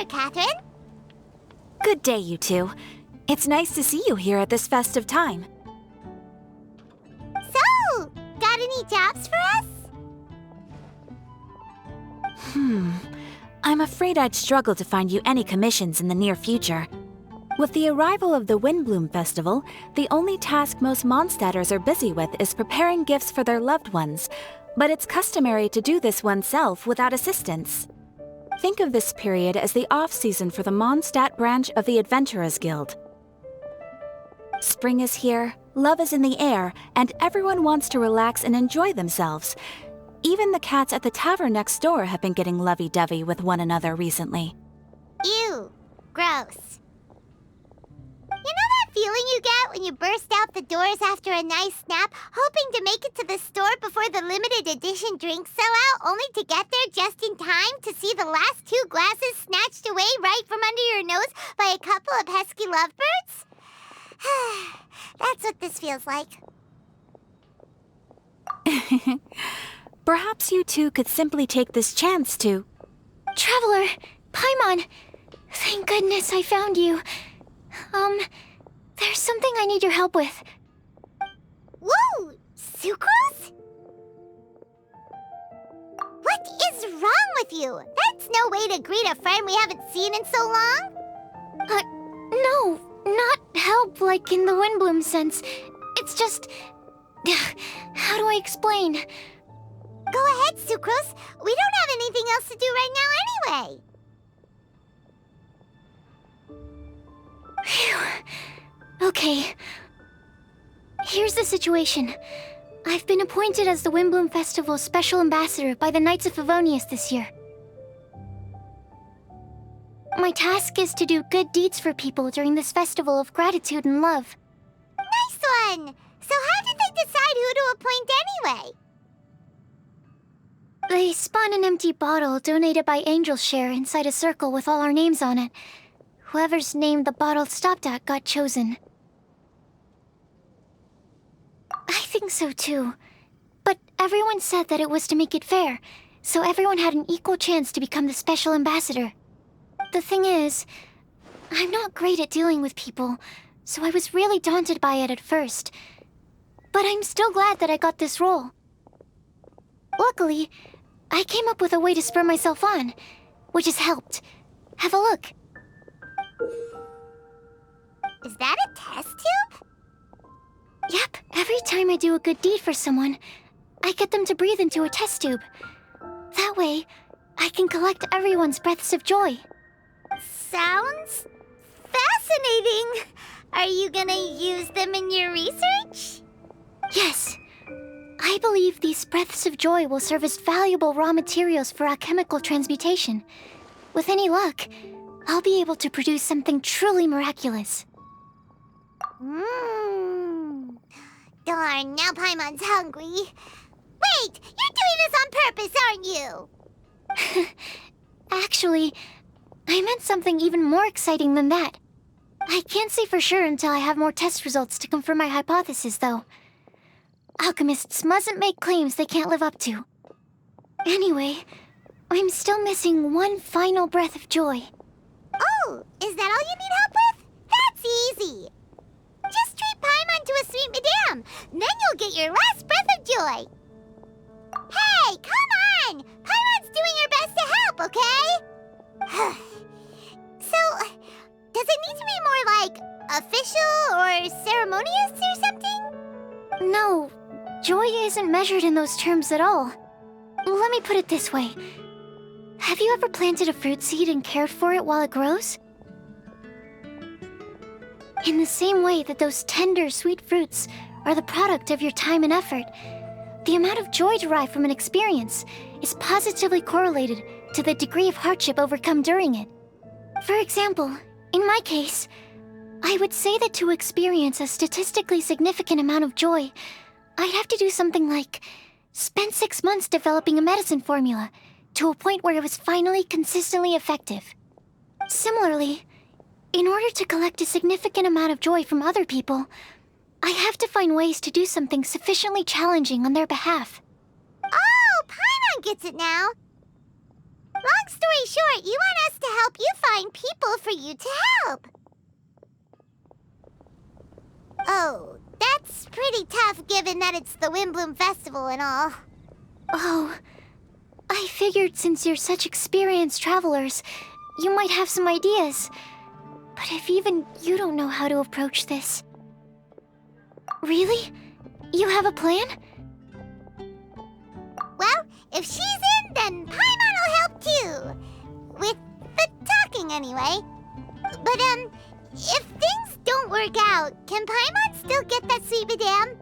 there, Catherine. Good day, you two. It's nice to see you here at this festive time. So, got any jobs for us? I'm afraid I'd struggle to find you any commissions in the near future. With the arrival of the Windblume Festival, the only task most Mondstadters are busy with is preparing gifts for their loved ones, but it's customary to do this oneself without assistance. Think of this period as the off-season for the Mondstadt branch of the Adventurers Guild. Spring is here, love is in the air, and everyone wants to relax and enjoy themselves. Even the cats at the tavern next door have been getting lovey-dovey with one another recently. Ew. Gross. You know that feeling you get when you burst out the doors after a nice nap, hoping to make it to the store before the limited edition drinks sell out, only to get there just in time to see the last 2 glasses snatched away right from under your nose by a couple of pesky lovebirds? That's what this feels like. Perhaps you two could simply take this chance to... Traveler! Paimon! Thank goodness I found you. There's something I need your help with. Whoa! Sucrose? What is wrong with you? That's no way to greet a friend we haven't seen in so long. No, not help like in the Windblume sense. It's just... How do I explain? Go ahead, Sucrose. We don't have anything else to do right now anyway. Phew. Okay. Here's the situation. I've been appointed as the Windblume Festival's special ambassador by the Knights of Favonius this year. My task is to do good deeds for people during this festival of gratitude and love. Nice one! So how did they decide who to appoint anyway? They spun an empty bottle donated by Angel's Share inside a circle with all our names on it. Whoever's name the bottle stopped at got chosen. I think so too. But everyone said that it was to make it fair, so everyone had an equal chance to become the special ambassador. The thing is, I'm not great at dealing with people, so I was really daunted by it at first. But I'm still glad that I got this role. Luckily, I came up with a way to spur myself on, which has helped. Have a look. Is that a test tube? Yep, every time I do a good deed for someone, I get them to breathe into a test tube. That way, I can collect everyone's breaths of joy. Sounds fascinating. Are you gonna use them in your research? Yes. I believe these breaths of joy will serve as valuable raw materials for alchemical transmutation. With any luck, I'll be able to produce something truly miraculous. Darn, now Paimon's hungry. Wait, you're doing this on purpose, aren't you? Actually, I meant something even more exciting than that. I can't say for sure until I have more test results to confirm my hypothesis, though. Alchemists mustn't make claims they can't live up to. Anyway, I'm still missing one final breath of joy. Oh, is that all you need help with? That's easy. Just treat Paimon to a sweet madame. Then you'll get your last breath of joy. Hey, come on! Paimon's doing her best to help, okay? So, does it need to be more like official or ceremonious or something? No, joy isn't measured in those terms at all. Let me put it this way. Have you ever planted a fruit seed and cared for it while it grows? In the same way that those tender, sweet fruits are the product of your time and effort, the amount of joy derived from an experience is positively correlated to the degree of hardship overcome during it. For example, in my case, I would say that to experience a statistically significant amount of joy, I'd have to do something like spend 6 months developing a medicine formula to a point where it was finally consistently effective. Similarly, in order to collect a significant amount of joy from other people, I have to find ways to do something sufficiently challenging on their behalf. Oh, Paimon gets it now. Long story short, you want us to help you find people for you to help. Oh, that's pretty tough given that it's the Windblume Festival and all. Oh, I figured since you're such experienced travelers, you might have some ideas. But if even you don't know how to approach this... Really? You have a plan? Well, if she's in, then Paimon will help too. With the talking, anyway. But, if things don't work out, can Paimon still get that sweet madame?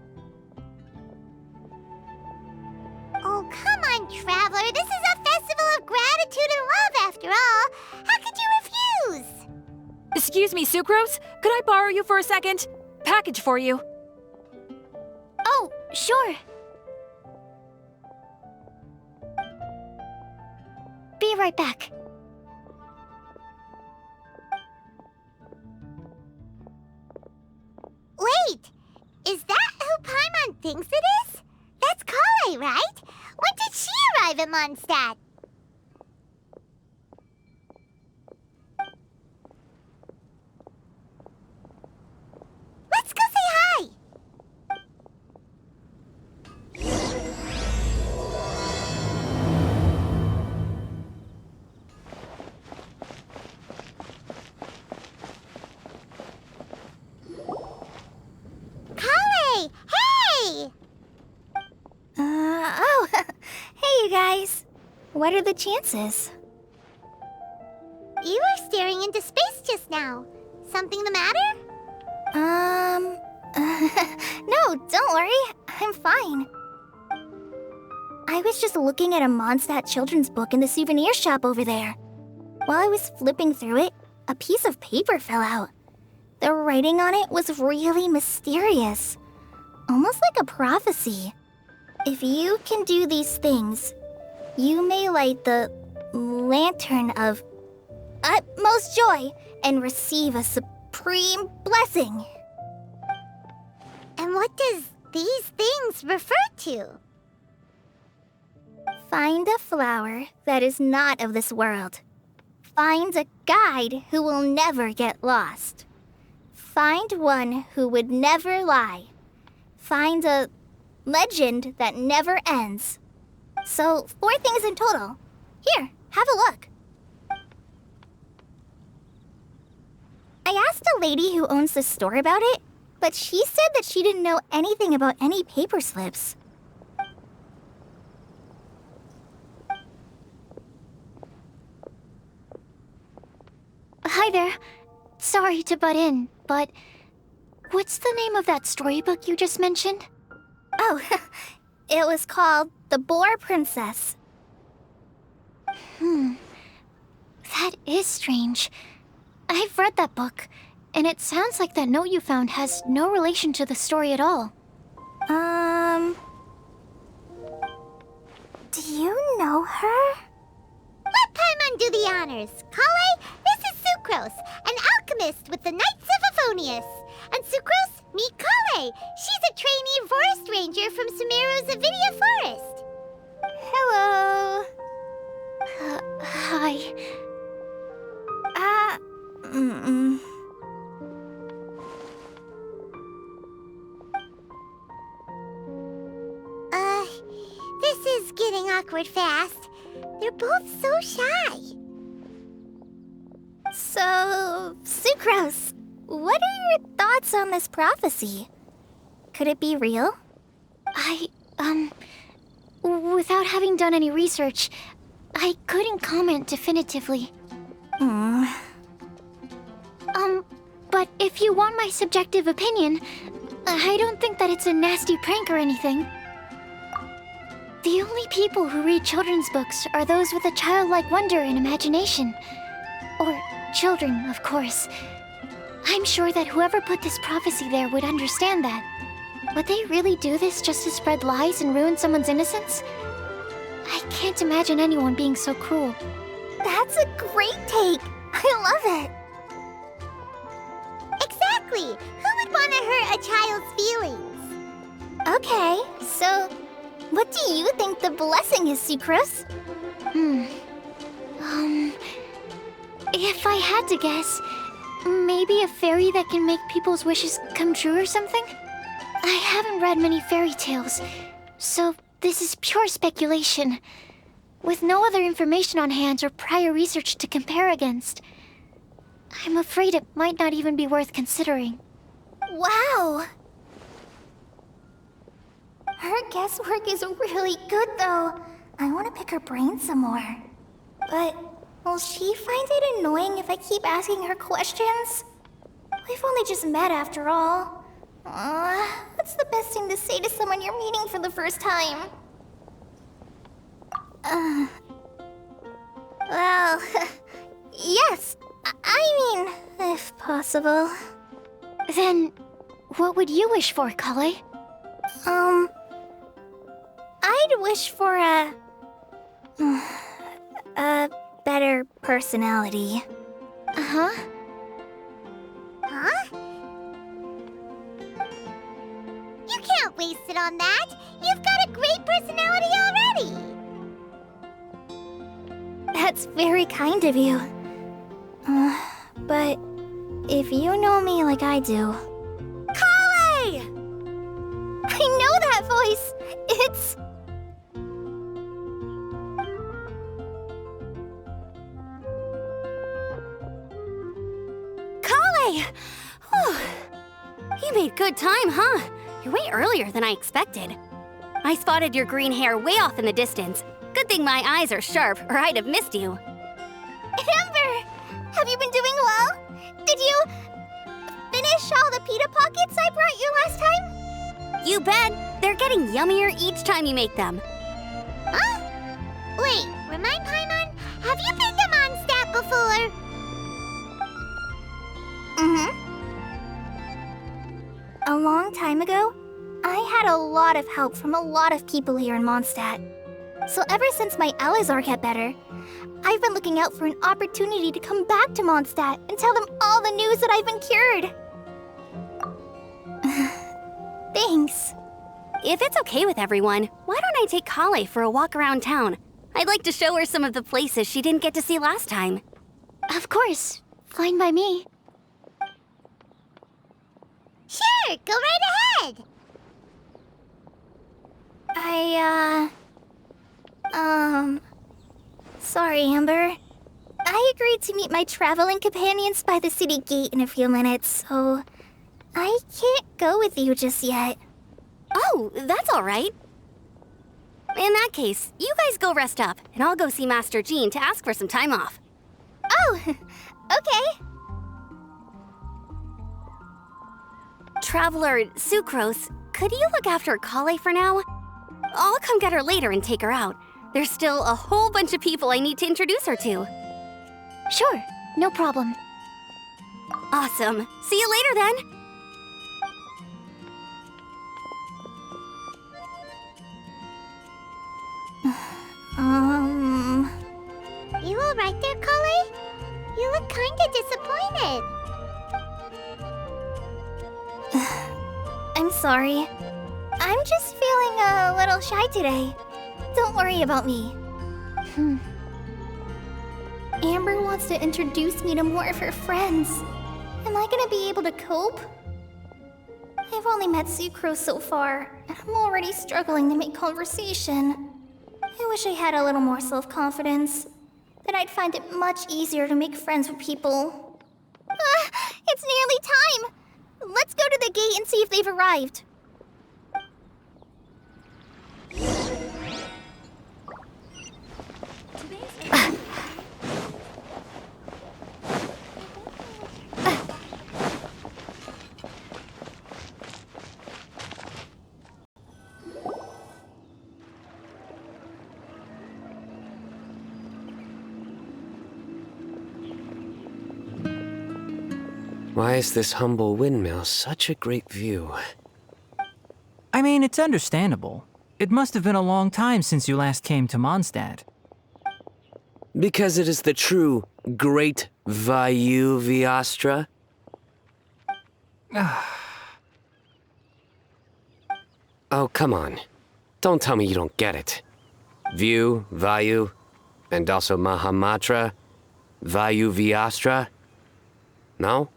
Oh, come on, Traveler. This is a festival of gratitude and love, after all. How could you refuse? Excuse me, Sucrose? Could I borrow you for a second? Package for you. Oh, sure. Be right back. Wait, is that who Paimon thinks it is? That's Kale, right? When did she arrive at Mondstadt? Let's go say hi! Kale! Hey! Oh, hey you guys. What are the chances? You were staring into space just now. Something the matter? No, don't worry. I'm fine. I was just looking at a Mondstadt children's book in the souvenir shop over there. While I was flipping through it, a piece of paper fell out. The writing on it was really mysterious. Almost like a prophecy. If you can do these things, you may light the lantern of utmost joy and receive a supreme blessing. And what does these things refer to? Find a flower that is not of this world. Find a guide who will never get lost. Find one who would never lie. Find a legend that never ends. So, 4 things in total. Here, have a look. I asked a lady who owns the store about it, but she said that she didn't know anything about any paper slips. Hi there. Sorry to butt in, but what's the name of that storybook you just mentioned? Oh, it was called The Boar Princess. That is strange. I've read that book, and it sounds like that note you found has no relation to the story at all. Do you know her? Let Paimon do the honors. Kale, this is Sucrose, an alchemist with the Knights of Aphonius. And Sucrose, meet Kale. She's a trainee forest ranger from Sumeru's Avidia Forest. Hello. Hi. This is getting awkward fast. They're both so shy. So, Sucrose, what are your thoughts on this prophecy? Could it be real? Without having done any research, I couldn't comment definitively. But if you want my subjective opinion, I don't think that it's a nasty prank or anything. The only people who read children's books are those with a childlike wonder and imagination. Or children, of course. I'm sure that whoever put this prophecy there would understand that. Would they really do this just to spread lies and ruin someone's innocence? I can't imagine anyone being so cruel. That's a great take! I love it! Exactly! Who would want to hurt a child's feelings? Okay, so what do you think the blessing is, Sucrose? If I had to guess, maybe a fairy that can make people's wishes come true or something? I haven't read many fairy tales, so this is pure speculation. With no other information on hand or prior research to compare against, I'm afraid it might not even be worth considering. Wow! Her guesswork is really good, though. I want to pick her brain some more. But will she find it annoying if I keep asking her questions? We've only just met after all. What's the best thing to say to someone you're meeting for the first time? Well, yes. I mean, if possible. Then, what would you wish for, Kale? I'd wish for a better personality. Uh-huh. Huh? You can't waste it on that. You've got a great personality already. That's very kind of you. But if you know me like I do... Kale! I know that voice! It's... Kale! Whew. You made good time, huh? You're way earlier than I expected. I spotted your green hair way off in the distance. Good thing my eyes are sharp, or I'd have missed you. Amber! Have you been doing well? Did you finish all the pita pockets I brought you last time? You bet! They're getting yummier each time you make them. Huh? Wait, remind Paimon, have you been to Mondstadt before? A long time ago, I had a lot of help from a lot of people here in Mondstadt. So ever since my Elizar got better, I've been looking out for an opportunity to come back to Mondstadt and tell them all the news that I've been cured. Thanks. If it's okay with everyone, why don't I take Kale for a walk around town? I'd like to show her some of the places she didn't get to see last time. Of course. Fine by me. Sure, go right ahead. Sorry, Amber. I agreed to meet my traveling companions by the city gate in a few minutes, so I can't go with you just yet. Oh, that's all right. In that case, you guys go rest up, and I'll go see Master Jean to ask for some time off. Oh, okay. Traveler Sucrose, could you look after Kale for now? I'll come get her later and take her out. There's still a whole bunch of people I need to introduce her to. Sure, no problem. Awesome. See you later then. You all right there, Kale? You look kinda disappointed. I'm sorry. I'm just feeling a little shy today. Don't worry about me. Amber wants to introduce me to more of her friends. Am I gonna be able to cope? I've only met Sucrose so far, and I'm already struggling to make conversation. I wish I had a little more self-confidence. Then I'd find it much easier to make friends with people. It's nearly time! Let's go to the gate and see if they've arrived. Why is this humble windmill such a great view? I mean, it's understandable. It must have been a long time since you last came to Mondstadt. Because it is the true Great Vayu Viastra? Oh, come on. Don't tell me you don't get it. View, Vayu, and also Mahamatra. Vayu Viastra? No?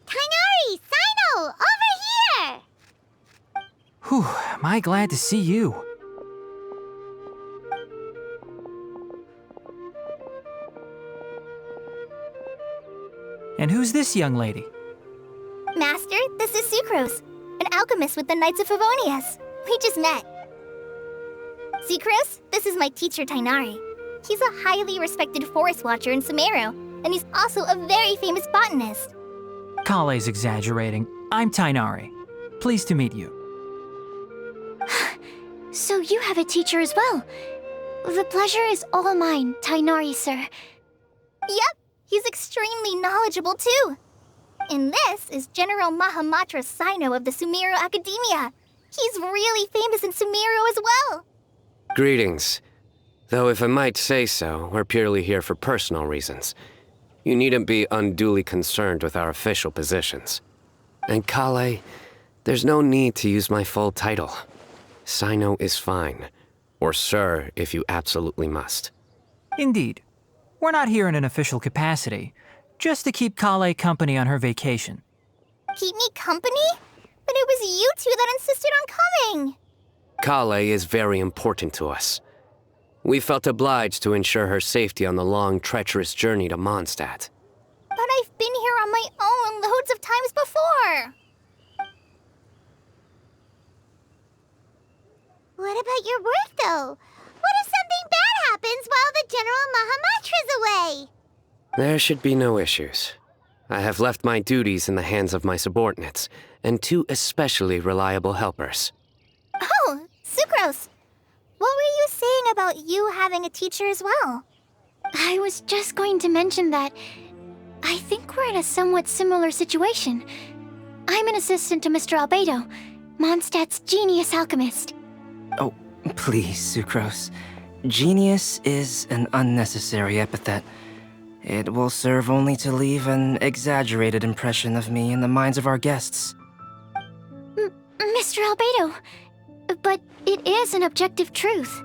Kainari, Sino, over here! Whew, am I glad to see you. And who's this young lady? Master, this is Sucrose, an alchemist with the Knights of Favonius. We just met. Sucrose, this is my teacher, Tainari. He's a highly respected forest watcher in Sumeru, and he's also a very famous botanist. Kale's exaggerating. I'm Tainari. Pleased to meet you. So you have a teacher as well. The pleasure is all mine, Tainari, sir. Yep, he's extremely knowledgeable too. And this is General Mahamatra Sino of the Sumeru Academia. He's really famous in Sumeru as well. Greetings. Though if I might say so, we're purely here for personal reasons. You needn't be unduly concerned with our official positions. And Kale, there's no need to use my full title. Sino is fine. Or sir, if you absolutely must. Indeed. We're not here in an official capacity, just to keep Kale company on her vacation. Keep me company? But it was you two that insisted on coming. Kale is very important to us. We felt obliged to ensure her safety on the long, treacherous journey to Mondstadt. But I've been here on my own loads of times before. What about your work, though? What if something bad happens while the General Mahamatra's away? There should be no issues. I have left my duties in the hands of my subordinates, and 2 especially reliable helpers. Oh, Sucrose. What were you saying about you having a teacher as well? I was just going to mention that I think we're in a somewhat similar situation. I'm an assistant to Mr. Albedo, Mondstadt's genius alchemist. Oh, please, Sucrose. Genius is an unnecessary epithet. It will serve only to leave an exaggerated impression of me in the minds of our guests. Mr. Albedo, but it is an objective truth.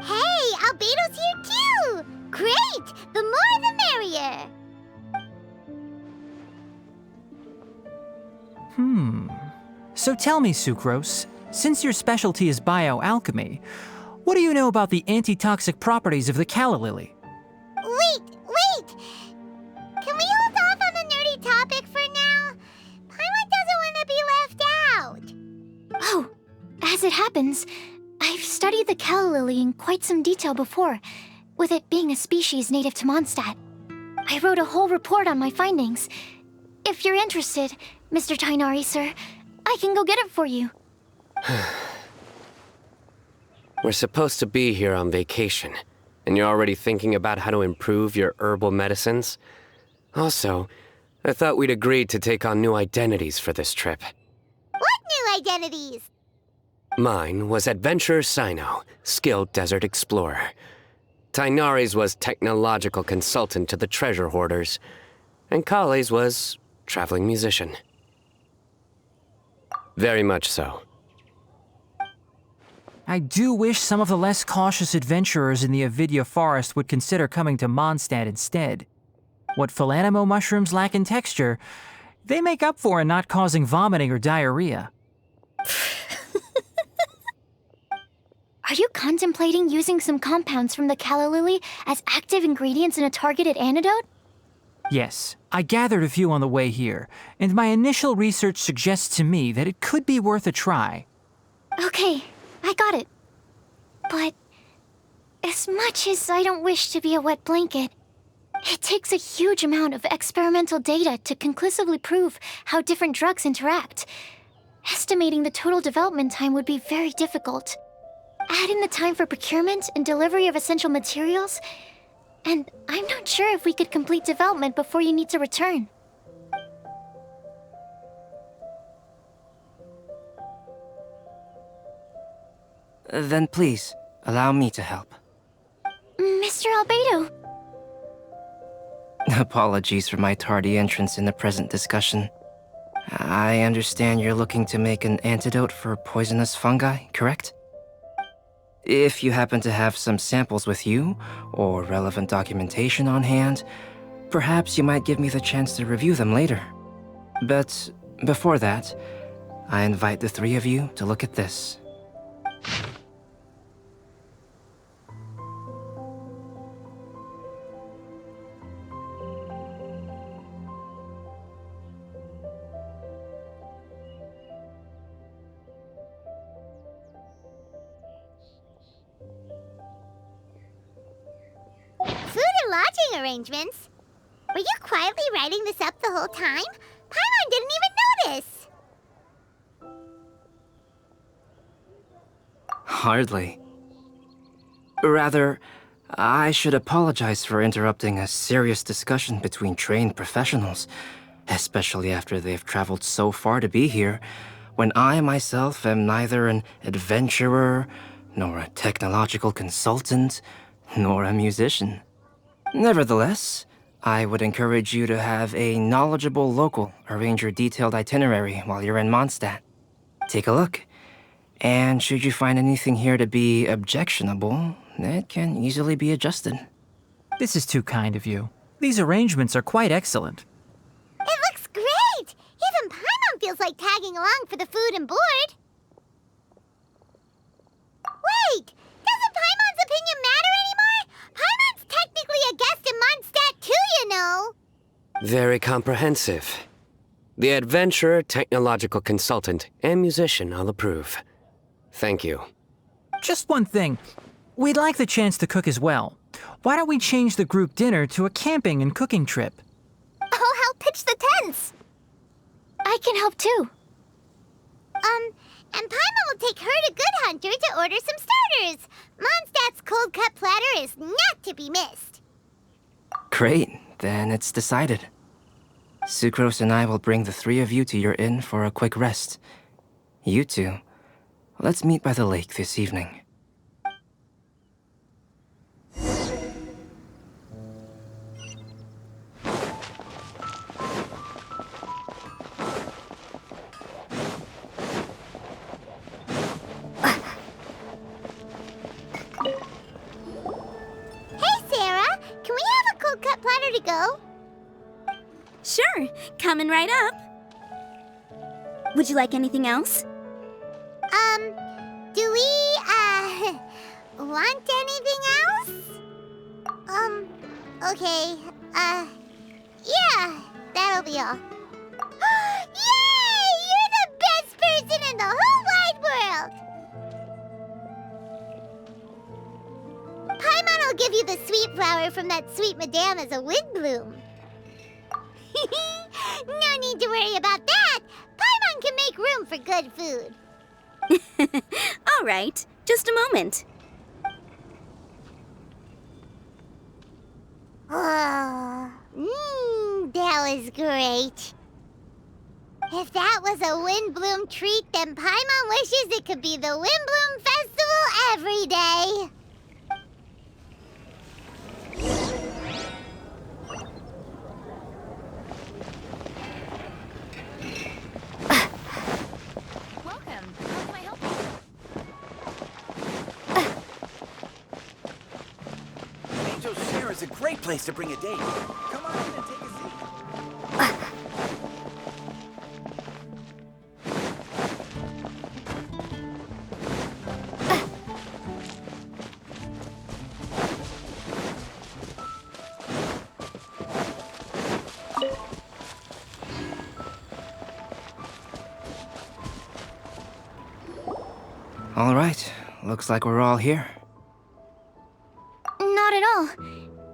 Hey, Albedo's here too! Great! The more the merrier! So tell me, Sucrose, since your specialty is bioalchemy, what do you know about the antitoxic properties of the calla lily? Wait! Can we hold off on the nerdy topic for now? Paimon doesn't want to be left out. Oh, as it happens, I've studied the calla lily in quite some detail before, with it being a species native to Mondstadt. I wrote a whole report on my findings. If you're interested, Mr. Tainari, sir, I can go get it for you. We're supposed to be here on vacation, and you're already thinking about how to improve your herbal medicines? Also, I thought we'd agreed to take on new identities for this trip. What new identities? Mine was Adventurer Sino, skilled desert explorer. Tainari's was technological consultant to the treasure hoarders, and Kale's was traveling musician. Very much so. I do wish some of the less cautious adventurers in the Avidya forest would consider coming to Mondstadt instead. What Philanimo mushrooms lack in texture, they make up for in not causing vomiting or diarrhea. Are you contemplating using some compounds from the calla lily as active ingredients in a targeted antidote? Yes, I gathered a few on the way here, and my initial research suggests to me that it could be worth a try. Okay, I got it. But as much as I don't wish to be a wet blanket, it takes a huge amount of experimental data to conclusively prove how different drugs interact. Estimating the total development time would be very difficult. Add in the time for procurement and delivery of essential materials, and I'm not sure if we could complete development before you need to return. Then please, allow me to help. Mr. Albedo. Apologies for my tardy entrance in the present discussion. I understand you're looking to make an antidote for poisonous fungi, correct? If you happen to have some samples with you, or relevant documentation on hand, perhaps you might give me the chance to review them later. But before that, I invite the three of you to look at this. Food and lodging arrangements? Were you quietly writing this up the whole time? Paimon didn't even notice! Hardly. Rather, I should apologize for interrupting a serious discussion between trained professionals, especially after they've traveled so far to be here, when I myself am neither an adventurer, nor a technological consultant, nor a musician. Nevertheless, I would encourage you to have a knowledgeable local arrange your detailed itinerary while you're in Mondstadt. Take a look, and should you find anything here to be objectionable, it can easily be adjusted. This is too kind of you. These arrangements are quite excellent. It looks great! Even Paimon feels like tagging along for the food and board. Wait! Doesn't Paimon's opinion matter anymore? Paimon's technically a guest in Mondstadt too, you know! Very comprehensive. The adventurer, technological consultant, and musician all approve. Thank you. Just one thing. We'd like the chance to cook as well. Why don't we change the group dinner to a camping and cooking trip? I'll help pitch the tents! I can help too. And Paimon will take her to Good Hunter to order some starters. Mondstadt's cold-cut platter is not to be missed. Great, then it's decided. Sucrose and I will bring the three of you to your inn for a quick rest. You two, let's meet by the lake this evening. To go? Sure, coming right up. Would you like anything else? Do we, want anything else? Okay, yeah, that'll be all. Yay! You're the best person in the whole wide world! Paimon will give you the sweet flower from that sweet madame as a Windblume. No need to worry about that. Paimon can make room for good food. All right, just a moment. Oh, that was great. If that was a Windblume treat, then Paimon wishes it could be the Windblume Festival every day. It's a great place to bring a date. Come on in and take a seat. All right, looks like we're all here. Not at all.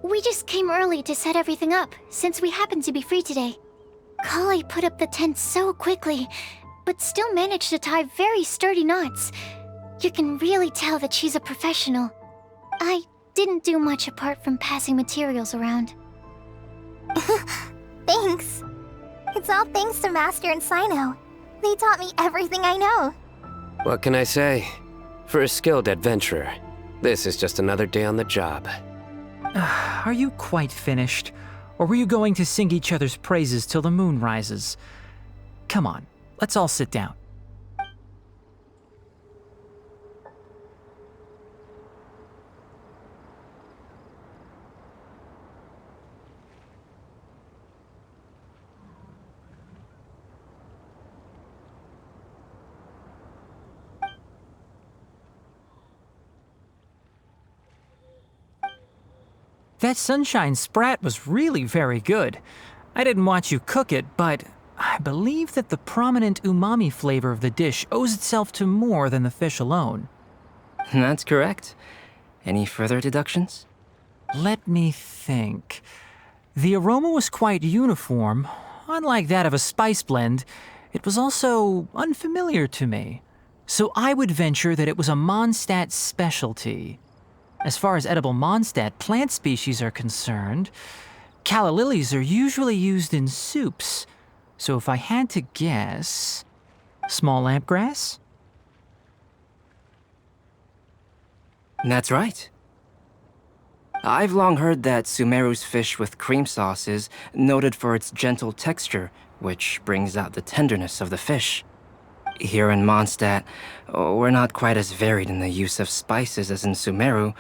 We just came early to set everything up, since we happen to be free today. Kale put up the tent so quickly, but still managed to tie very sturdy knots. You can really tell that she's a professional. I didn't do much apart from passing materials around. Thanks. It's all thanks to Master and Sino. They taught me everything I know. What can I say? For a skilled adventurer, this is just another day on the job. Are you quite finished? Or were you going to sing each other's praises till the moon rises? Come on, let's all sit down. That sunshine sprat was really very good. I didn't watch you cook it, but I believe that the prominent umami flavor of the dish owes itself to more than the fish alone. That's correct. Any further deductions? Let me think. The aroma was quite uniform. Unlike that of a spice blend, it was also unfamiliar to me. So I would venture that it was a Mondstadt specialty. As far as edible Mondstadt plant species are concerned, calla lilies are usually used in soups. So if I had to guess, small lampgrass? That's right. I've long heard that Sumeru's fish with cream sauce is noted for its gentle texture, which brings out the tenderness of the fish. Here in Mondstadt, we're not quite as varied in the use of spices as in Sumeru,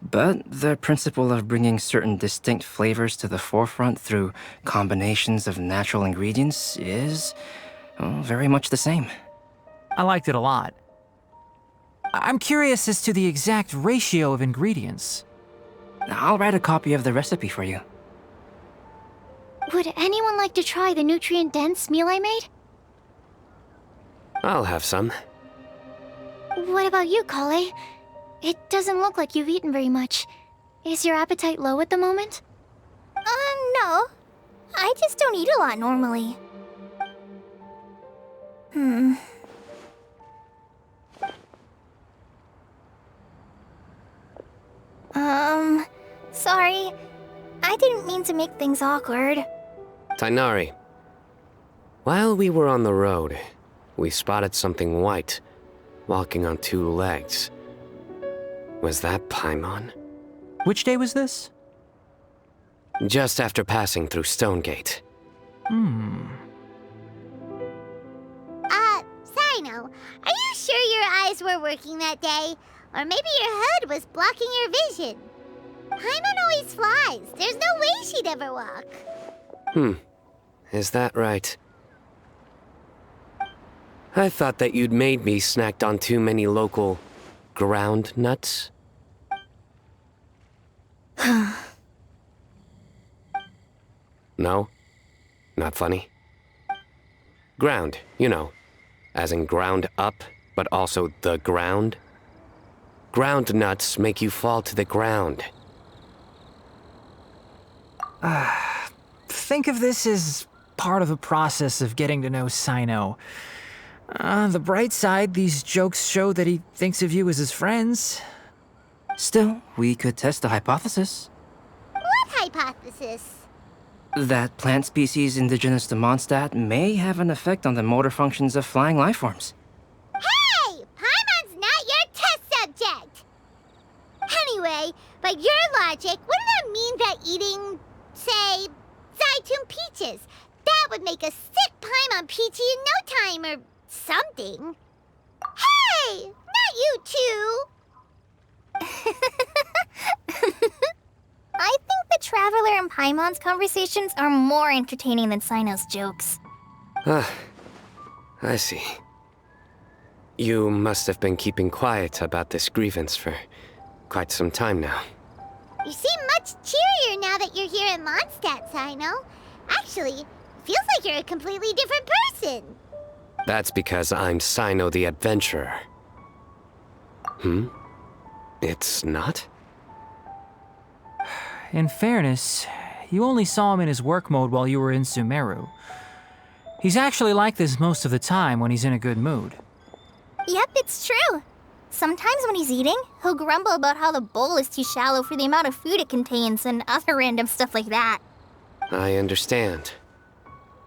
but the principle of bringing certain distinct flavors to the forefront through combinations of natural ingredients is very much the same. I liked it a lot. I'm curious as to the exact ratio of ingredients. I'll write a copy of the recipe for you. Would anyone like to try the nutrient-dense meal I made? I'll have some. What about you, Kale? It doesn't look like you've eaten very much. Is your appetite low at the moment? No. I just don't eat a lot normally. Sorry. I didn't mean to make things awkward. Tainari, while we were on the road, we spotted something white, walking on two legs. Was that Paimon? Which day was this? Just after passing through Stonegate. Sino, are you sure your eyes were working that day? Or maybe your hood was blocking your vision? Paimon always flies. There's no way she'd ever walk. Is that right? I thought that you'd made me snacked on too many local ground nuts. No? Not funny? Ground, you know, as in ground up, but also the ground. Ground nuts make you fall to the ground. Think of this as part of the process of getting to know Sino. The bright side, these jokes show that he thinks of you as his friends. Still, we could test the hypothesis. What hypothesis? That plant species indigenous to Mondstadt may have an effect on the motor functions of flying lifeforms. Hey! Paimon's not your test subject! Anyway, by your logic, wouldn't that mean that eating, say, Zaitun peaches, that would make a sick Paimon peachy in no time or something? Hey! Not you two! I think the Traveler and Paimon's conversations are more entertaining than Sino's jokes. I see. You must have been keeping quiet about this grievance for quite some time now. You seem much cheerier now that you're here in Mondstadt, Sino. Actually, it feels like you're a completely different person. That's because I'm Sino the Adventurer. It's not? In fairness, you only saw him in his work mode while you were in Sumeru. He's actually like this most of the time when he's in a good mood. Yep, it's true. Sometimes when he's eating, he'll grumble about how the bowl is too shallow for the amount of food it contains and other random stuff like that. I understand.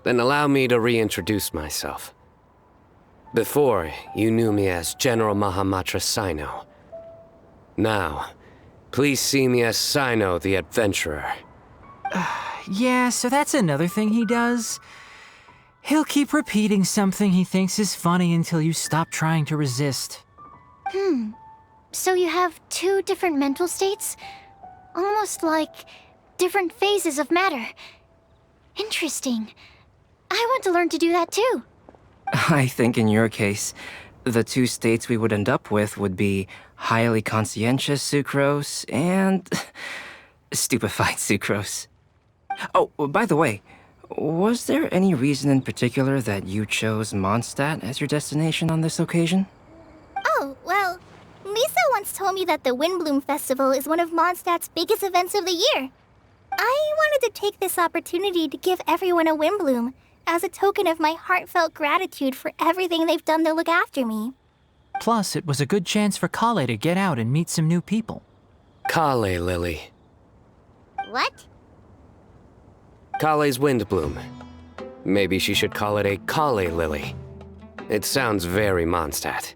Then allow me to reintroduce myself. Before, you knew me as General Mahamatra Sino. Now, please see me as Sino the Adventurer. Yeah, so that's another thing he does. He'll keep repeating something he thinks is funny until you stop trying to resist. So you have two different mental states? Almost like different phases of matter. Interesting. I want to learn to do that too. I think in your case, the two states we would end up with would be highly conscientious sucrose and stupefied Sucrose. Oh, by the way, was there any reason in particular that you chose Mondstadt as your destination on this occasion? Oh, well, Lisa once told me that the Windblume Festival is one of Mondstadt's biggest events of the year. I wanted to take this opportunity to give everyone a Windblume as a token of my heartfelt gratitude for everything they've done to look after me. Plus, it was a good chance for Kale to get out and meet some new people. Kale Lily. What? Kale's Windblume. Maybe she should call it a Kale Lily. It sounds very Mondstadt.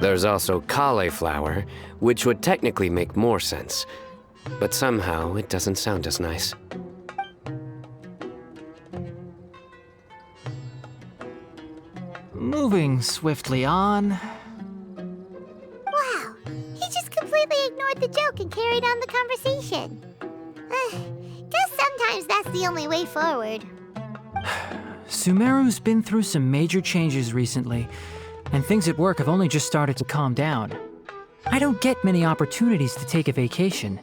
There's also cauliflower, which would technically make more sense, but somehow it doesn't sound as nice. Moving swiftly on. Wow, he just completely ignored the joke and carried on the conversation. Guess sometimes that's the only way forward. Sumeru's been through some major changes recently, and things at work have only just started to calm down. I don't get many opportunities to take a vacation,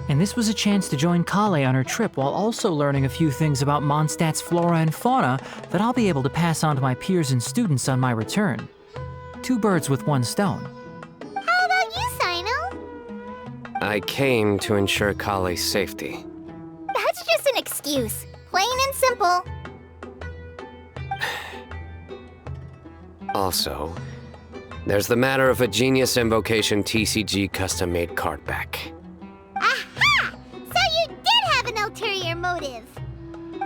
and this was a chance to join Kale on her trip while also learning a few things about Mondstadt's flora and fauna that I'll be able to pass on to my peers and students on my return. 2 birds with 1 stone. How about you, Sino? I came to ensure Kale's safety. That's just an excuse. Plain and simple. Also, there's the matter of a Genius Invocation TCG custom-made card back. Aha! So you did have an ulterior motive.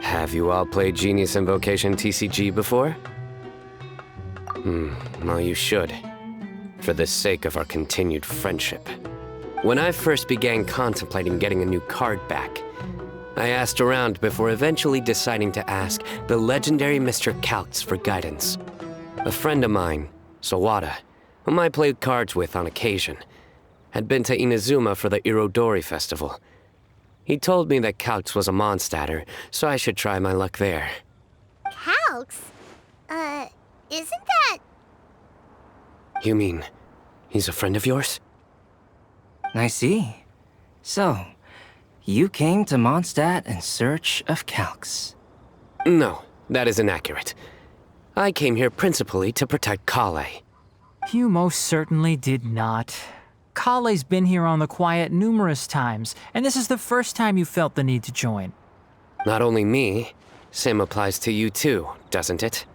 Have you all played Genius Invocation TCG before? Well, you should, for the sake of our continued friendship. When I first began contemplating getting a new card back, I asked around before eventually deciding to ask the legendary Mr. Calx for guidance. A friend of mine, Sawada, whom I played cards with on occasion, had been to Inazuma for the Irodori festival. He told me that Calx was a Mondstadter, so I should try my luck there. Calx? Isn't that... You mean, he's a friend of yours? I see. So, you came to Mondstadt in search of Calx. No, that is inaccurate. I came here principally to protect Kale. You most certainly did not. Kale's been here on the quiet numerous times, and this is the first time you felt the need to join. Not only me, same applies to you too, doesn't it?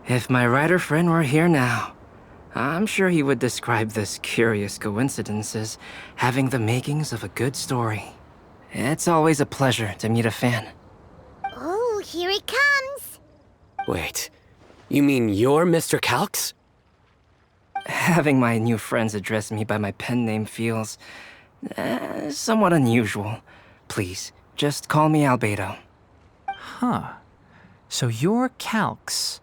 If my writer friend were here now, I'm sure he would describe this curious coincidence as having the makings of a good story. It's always a pleasure to meet a fan. Oh, here it comes. Wait, you mean you're Mr. Calx? Having my new friends address me by my pen name feels somewhat unusual. Please, just call me Albedo. Huh. So you're Calx.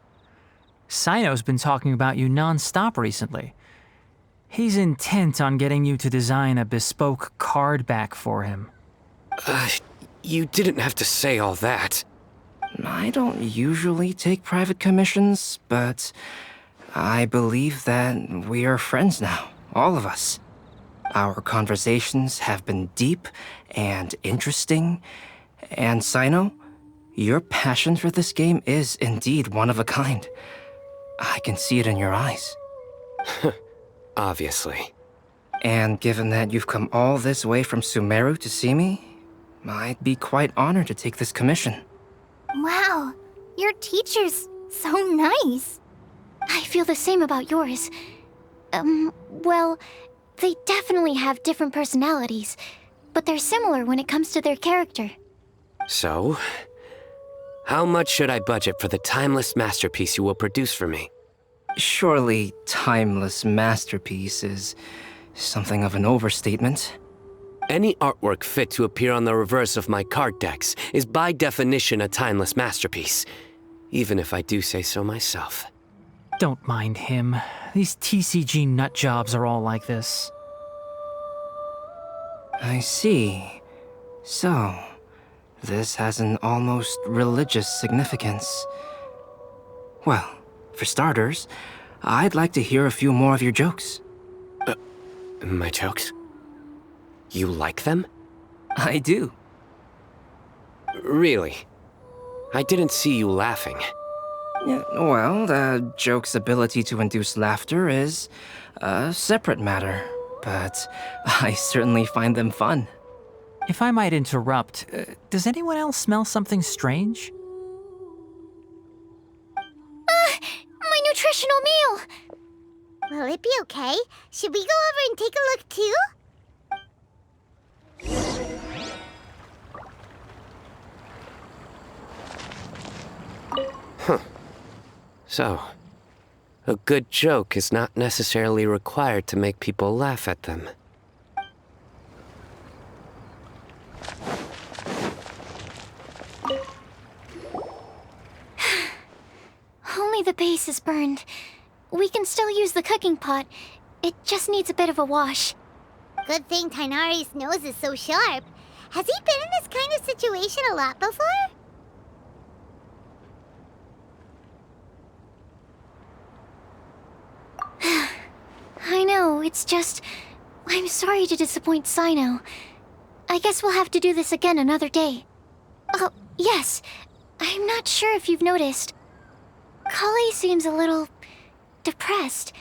Sino's been talking about you non-stop recently. He's intent on getting you to design a bespoke card back for him. You didn't have to say all that. I don't usually take private commissions, but I believe that we are friends now, all of us. Our conversations have been deep and interesting, and Sino, your passion for this game is indeed one of a kind. I can see it in your eyes. Obviously. And given that you've come all this way from Sumeru to see me, I'd be quite honored to take this commission. Wow, your teacher's so nice. I feel the same about yours. Well, they definitely have different personalities, but they're similar when it comes to their character. So, how much should I budget for the timeless masterpiece you will produce for me? Surely, timeless masterpiece is something of an overstatement. Any artwork fit to appear on the reverse of my card decks is by definition a timeless masterpiece, even if I do say so myself. Don't mind him. These TCG nutjobs are all like this. I see. So, this has an almost religious significance. Well, for starters, I'd like to hear a few more of your jokes. My jokes? You like them? I do. Really? I didn't see you laughing. Yeah, well, the joke's ability to induce laughter is a separate matter, but I certainly find them fun. If I might interrupt, does anyone else smell something strange? My nutritional meal! Will it be okay? Should we go over and take a look too? So, a good joke is not necessarily required to make people laugh at them. Only the base is burned. We can still use the cooking pot. It just needs a bit of a wash. Good thing Tainari's nose is so sharp. Has he been in this kind of situation a lot before? I know, it's just... I'm sorry to disappoint Sino. I guess we'll have to do this again another day. Oh, yes. I'm not sure if you've noticed. Kali seems a little... depressed.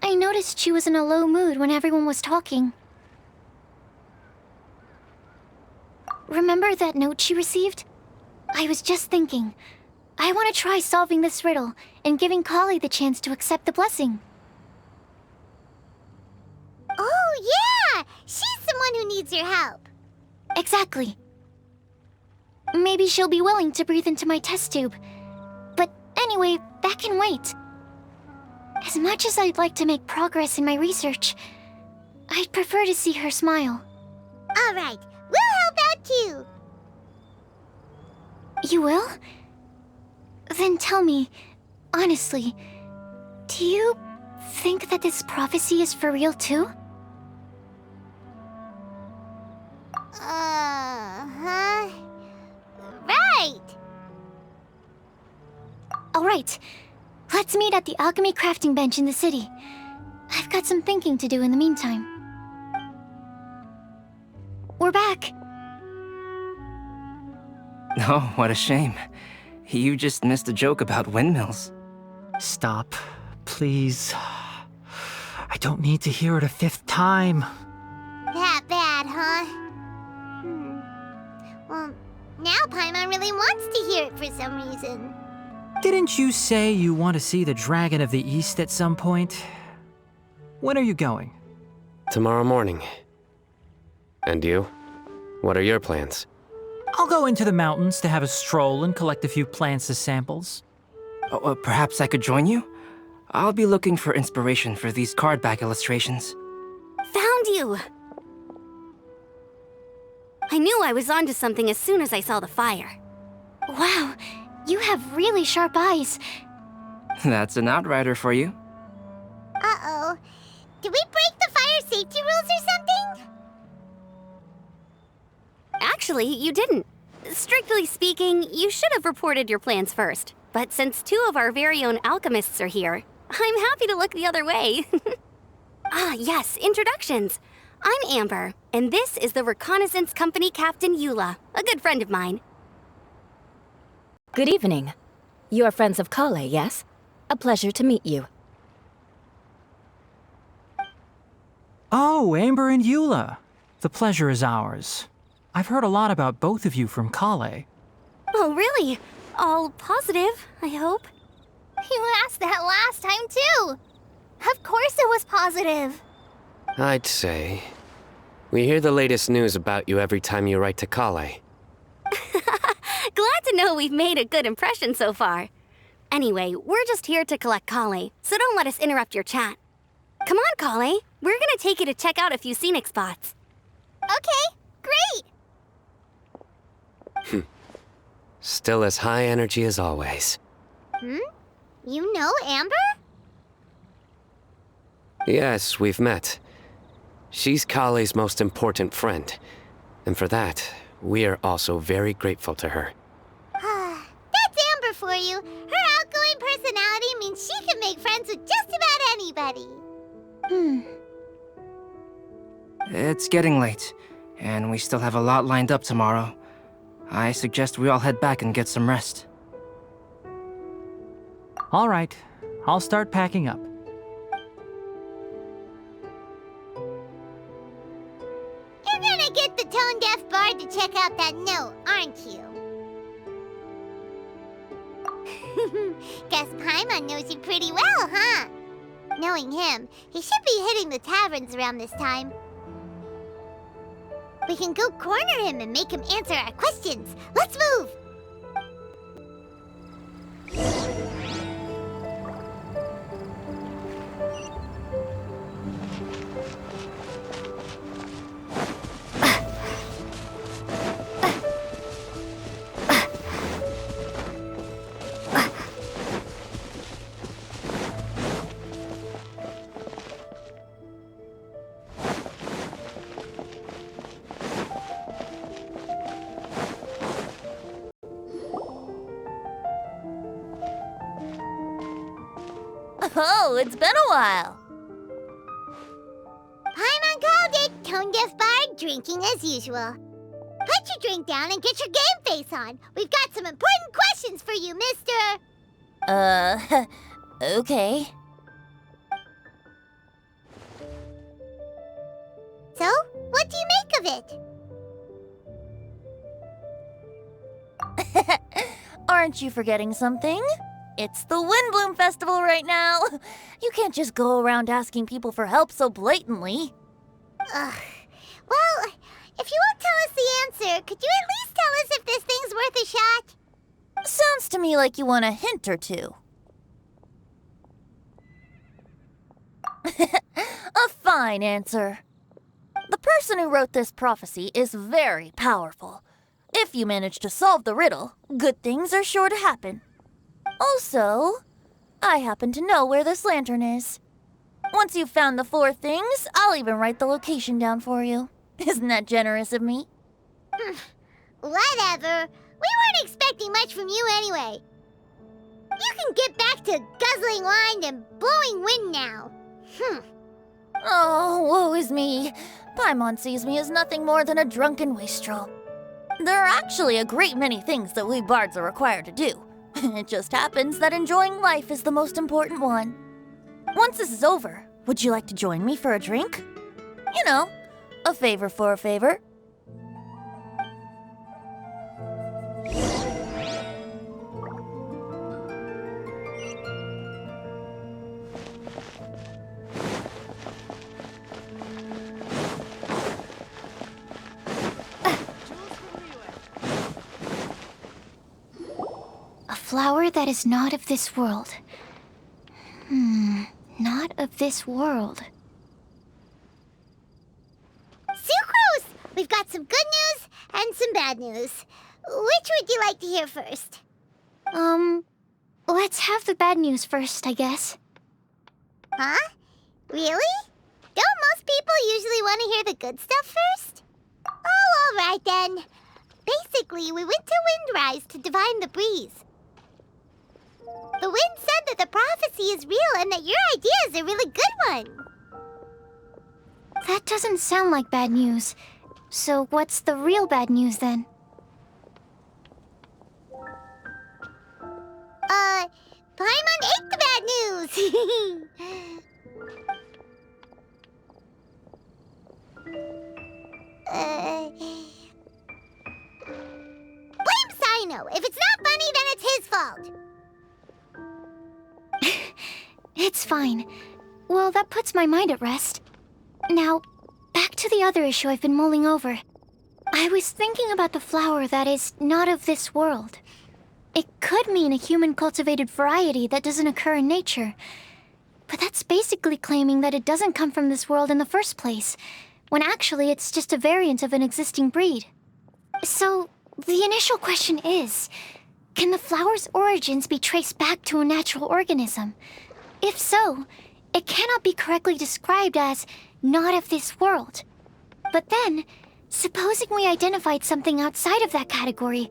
I noticed she was in a low mood when everyone was talking. Remember that note she received? I was just thinking. I want to try solving this riddle and giving Kali the chance to accept the blessing. Oh, yeah! She's someone who needs your help. Exactly. Maybe she'll be willing to breathe into my test tube. But anyway, that can wait. As much as I'd like to make progress in my research, I'd prefer to see her smile. All right, we'll help out too. You will? Then tell me, honestly, do you think that this prophecy is for real too? Uh-huh. Right! Alright, let's meet at the alchemy crafting bench in the city. I've got some thinking to do in the meantime. We're back. Oh, what a shame. You just missed a joke about windmills. Stop, please. I don't need to hear it a fifth time. That bad, huh? Well, now Paimon really wants to hear it for some reason. Didn't you say you want to see the Dragon of the East at some point? When are you going? Tomorrow morning. And you? What are your plans? I'll go into the mountains to have a stroll and collect a few plants as samples. Oh, perhaps I could join you? I'll be looking for inspiration for these card back illustrations. Found you! I knew I was onto something as soon as I saw the fire. Wow, you have really sharp eyes. That's an outrider for you. Uh-oh. Did we break the fire safety rules or something? Actually, you didn't. Strictly speaking, you should have reported your plans first. But since two of our very own alchemists are here, I'm happy to look the other way. Ah, yes, introductions. I'm Amber, and this is the Reconnaissance Company Captain Eula, a good friend of mine. Good evening. You are friends of Kale, yes? A pleasure to meet you. Oh, Amber and Eula. The pleasure is ours. I've heard a lot about both of you from Kale. Oh, really? All positive, I hope. You asked that last time too. Of course it was positive. I'd say. We hear the latest news about you every time you write to Kale. Glad to know we've made a good impression so far. Anyway, we're just here to collect Kale, so don't let us interrupt your chat. Come on, Kale. We're gonna take you to check out a few scenic spots. Okay, great. Still as high energy as always. You know Amber? Yes, we've met. She's Kale's most important friend. And for that, we are also very grateful to her. That's Amber for you. Her outgoing personality means she can make friends with just about anybody. It's getting late, and we still have a lot lined up tomorrow. I suggest we all head back and get some rest. All right, I'll start packing up. You're gonna get the tone-deaf bard to check out that note, aren't you? Guess Paimon knows you pretty well, huh? Knowing him, he should be hitting the taverns around this time. We can go corner him and make him answer our questions. Let's move! Oh, it's been a while. Paimon called it, tone-deaf bard, drinking as usual. Put your drink down and get your game face on. We've got some important questions for you, mister. Okay. So, what do you make of it? Aren't you forgetting something? It's the Windblume Festival right now. You can't just go around asking people for help so blatantly. Ugh. Well, if you won't tell us the answer, could you at least tell us if this thing's worth a shot? Sounds to me like you want a hint or two. A fine answer. The person who wrote this prophecy is very powerful. If you manage to solve the riddle, good things are sure to happen. Also, I happen to know where this lantern is. Once you've found the 4 things, I'll even write the location down for you. Isn't that generous of me? Whatever. We weren't expecting much from you anyway. You can get back to guzzling wine and blowing wind now. Oh, woe is me. Paimon sees me as nothing more than a drunken wastrel. There are actually a great many things that we bards are required to do. It just happens that enjoying life is the most important one. Once this is over, would you like to join me for a drink? You know, a favor for a favor. A flower that is not of this world. Not of this world. Sucrose! We've got some good news and some bad news. Which would you like to hear first? Let's have the bad news first, I guess. Huh? Really? Don't most people usually want to hear the good stuff first? Oh, all right then. Basically, we went to Windrise to divine the breeze. The wind said that the prophecy is real and that your idea is a really good one. That doesn't sound like bad news. So what's the real bad news then? Paimon ate the bad news! Blame Sino! If it's not funny, then it's his fault! It's fine. Well, that puts my mind at rest. Now, back to the other issue I've been mulling over. I was thinking about the flower that is not of this world. It could mean a human-cultivated variety that doesn't occur in nature. But that's basically claiming that it doesn't come from this world in the first place, when actually it's just a variant of an existing breed. So, the initial question is, can the flower's origins be traced back to a natural organism? If so, it cannot be correctly described as not of this world. But then, supposing we identified something outside of that category,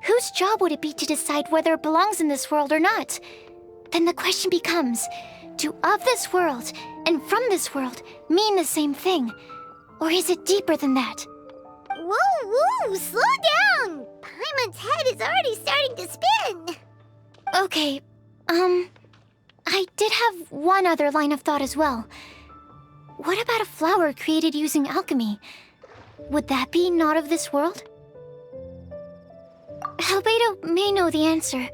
whose job would it be to decide whether it belongs in this world or not? Then the question becomes, do of this world and from this world mean the same thing? Or is it deeper than that? Whoa, slow down! Paimon's head is already starting to spin. Okay, I did have one other line of thought as well. What about a flower created using alchemy? Would that be not of this world? Albedo may know the answer,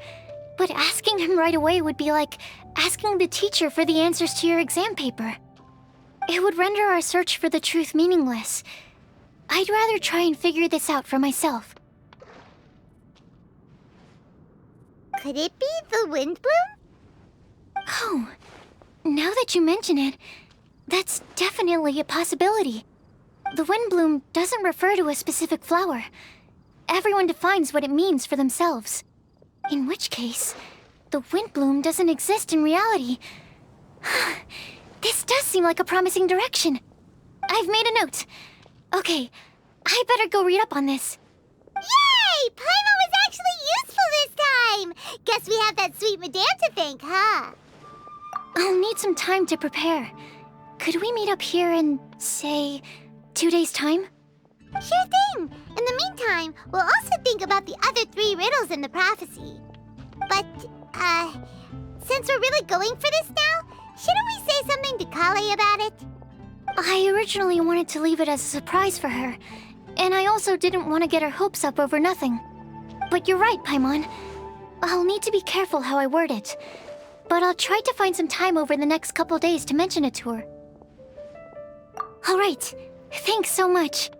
but asking him right away would be like asking the teacher for the answers to your exam paper. It would render our search for the truth meaningless. I'd rather try and figure this out for myself. Could it be the Windblume? Oh, now that you mention it, that's definitely a possibility. The Windblume doesn't refer to a specific flower. Everyone defines what it means for themselves. In which case, the Windblume doesn't exist in reality. This does seem like a promising direction. I've made a note. Okay, I better go read up on this. Yay! Paimon was actually useful this time! Guess we have that sweet madame to thank, huh? I'll need some time to prepare. Could we meet up here in, say, 2 days' time? Sure thing! In the meantime, we'll also think about the other 3 riddles in the prophecy. But, since we're really going for this now, shouldn't we say something to Kale about it? I originally wanted to leave it as a surprise for her, and I also didn't want to get her hopes up over nothing. But you're right, Paimon. I'll need to be careful how I word it. But I'll try to find some time over the next couple days to mention it to her. All right. Thanks so much.